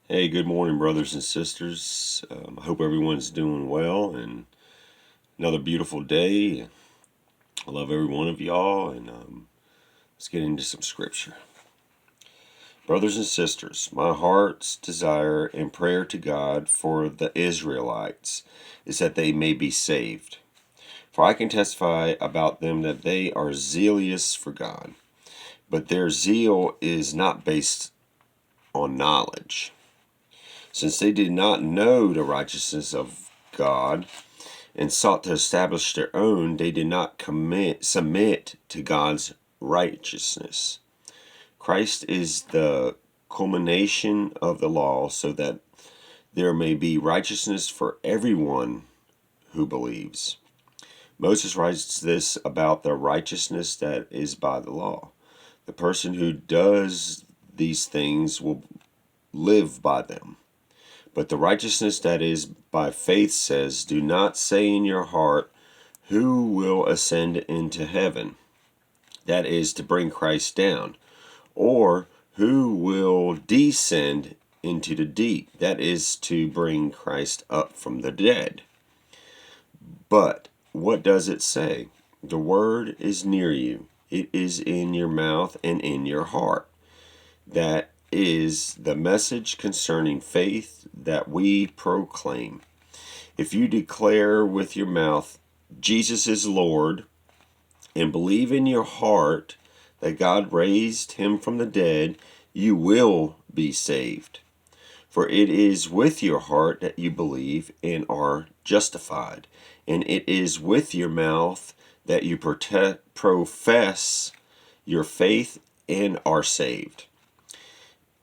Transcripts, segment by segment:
Hey, good morning, brothers and sisters. I hope everyone's doing well and another beautiful day. I love every one of y'all, and let's get into some scripture. Brothers and sisters, my heart's desire and prayer to God for the Israelites is that they may be saved. For I can testify about them that they are zealous for God, but their zeal is not based on knowledge. Since they did not know the righteousness of God, and sought to establish their own, they did not submit to God's righteousness. Christ is the culmination of the law so that there may be righteousness for everyone who believes. Moses writes this about the righteousness that is by the law. The person who does these things will live by them. But the righteousness that is by faith says, do not say in your heart, who will ascend into heaven? That is to bring Christ down. Or who will descend into the deep? That is to bring Christ up from the dead. But what does it say? The word is near you. It is in your mouth and in your heart. That is the message concerning faith that we proclaim. If you declare with your mouth, Jesus is Lord, and believe in your heart that God raised him from the dead, you will be saved. For it is with your heart that you believe and are justified, and it is with your mouth that you profess your faith and are saved.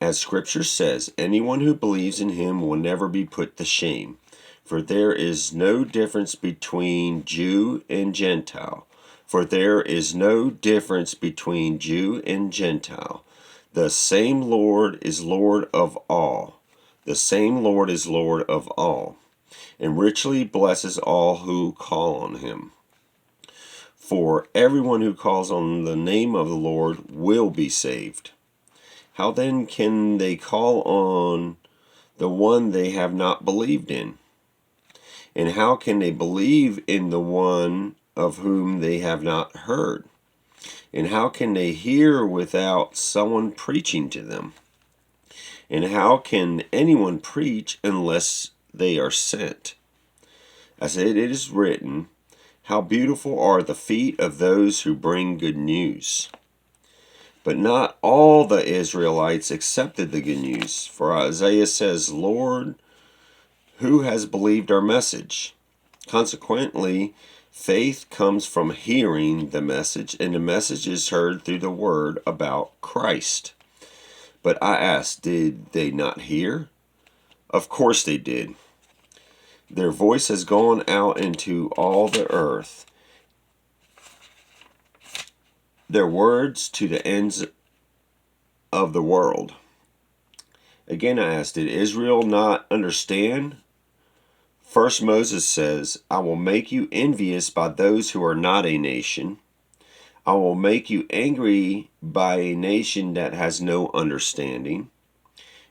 As Scripture says, anyone who believes in him will never be put to shame, for there is no difference between Jew and Gentile. For there is no difference between Jew and Gentile. The same Lord is Lord of all. The same Lord is Lord of all, and richly blesses all who call on him. For everyone who calls on the name of the Lord will be saved. How then can they call on the one they have not believed in? And how can they believe in the one of whom they have not heard? And how can they hear without someone preaching to them? And how can anyone preach unless they are sent? As it is written, how beautiful are the feet of those who bring good news. But not all the Israelites accepted the good news. For Isaiah says, Lord, who has believed our message? Consequently, faith comes from hearing the message, and the message is heard through the word about Christ. But I ask, did they not hear? Of course they did. Their voice has gone out into all the earth, their words to the ends of the world. Again I ask, did Israel not understand? First Moses says, I will make you envious by those who are not a nation. I will make you angry by a nation that has no understanding.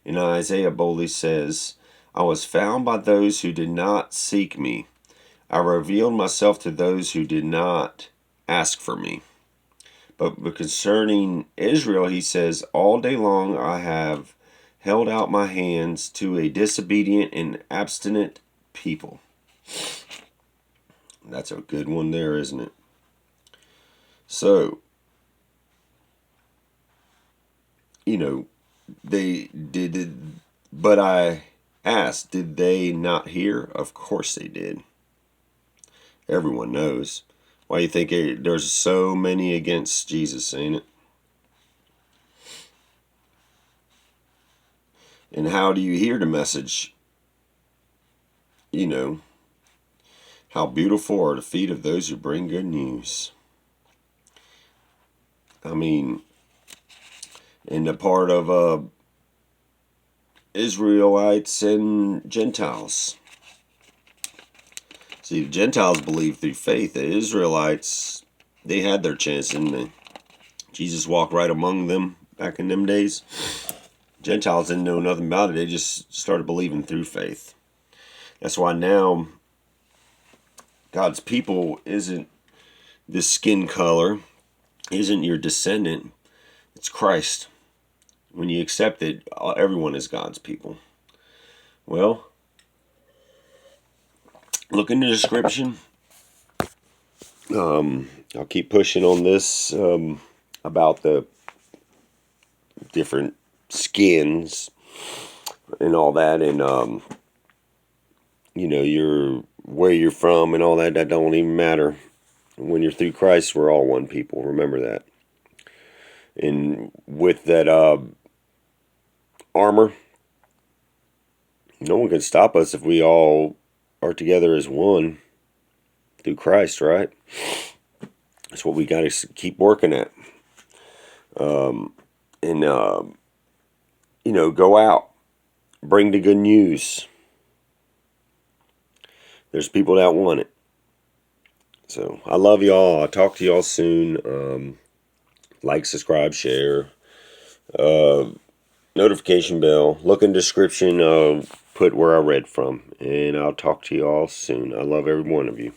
And Isaiah boldly says, I was found by those who did not seek me. I revealed myself to those who did not ask for me. But concerning Israel, he says, all day long I have held out my hands to a disobedient and obstinate people. That's a good one there, isn't it? So, they did, but I asked, did they not hear? Of course they did. Everyone knows. Why you think there's so many against Jesus, ain't it? And how do you hear the message? How beautiful are the feet of those who bring good news. I mean, in the part of Israelites and Gentiles. See, the Gentiles believed through faith. The Israelites, they had their chance, and Jesus walked right among them back in them days. Gentiles didn't know nothing about it. They just started believing through faith. That's why now God's people isn't this skin color, isn't your descendant. It's Christ. When you accept it, everyone is God's people. Well, look in the description. I'll keep pushing on this about the different skins and all that, and your where you're from and all that. That don't even matter. When you're through Christ, we're all one people. Remember that. And with that armor, no one can stop us if we all are together as one through Christ, right? That's what we got to keep working at. Go out, bring the good news. There's people that want it. So I love y'all. I'll talk to y'all soon. Like, subscribe, share, notification bell. Look in the description. Put where I read from, and I'll talk to y'all soon. I love every one of you.